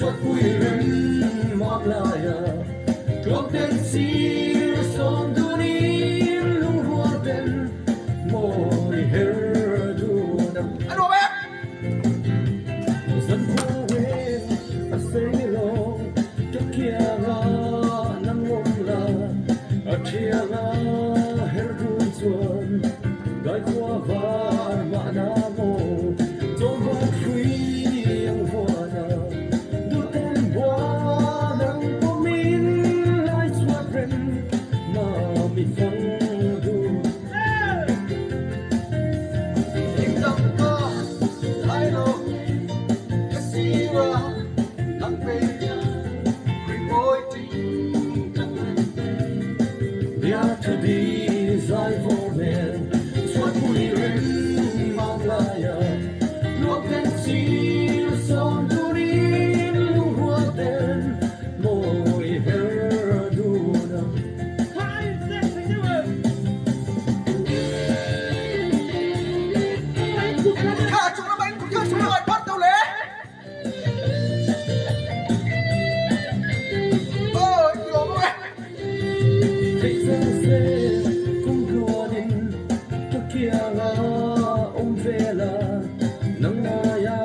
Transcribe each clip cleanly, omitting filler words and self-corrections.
suốt vui rừng mọc lại clock den sir som du nin lu hoa den môi her du nam Anh Robert. dân hoa quê a say lo cho kia la nang ngom la a chia la her du chuan gai hoa var ma na mo cho va free ang hoa na du ten hoa nang po min lai chuan ren ma mi phang du Im lặng co hai lô cái xì ra nắng về quỳ môi tình trăng we are to be thy for men suốt vui rừng mang lại clock den sir som du nin lu hoa den môi her du nam Cả chúng nó bánh của các chúng nó lại bắt đầu lẽ. Ôi, nhiều rồi. thấy ra xe cũng đua đến cho kia là ông về là nắng ya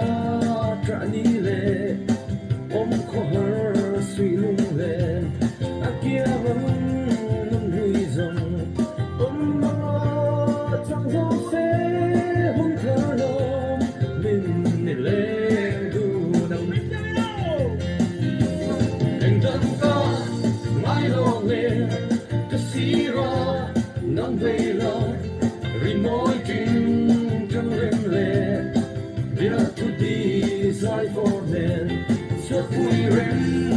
trả đi lệ ông có hở suy lung lệ à kia vẫn nung huy dòng ông mà chẳng gió xe hôn thở lom mình lên du nằm anh thân ta mãi lo lệ cái xí ra nắng về là ri môi kinh trăng lên lệ we are to be thy for men suốt vui rừng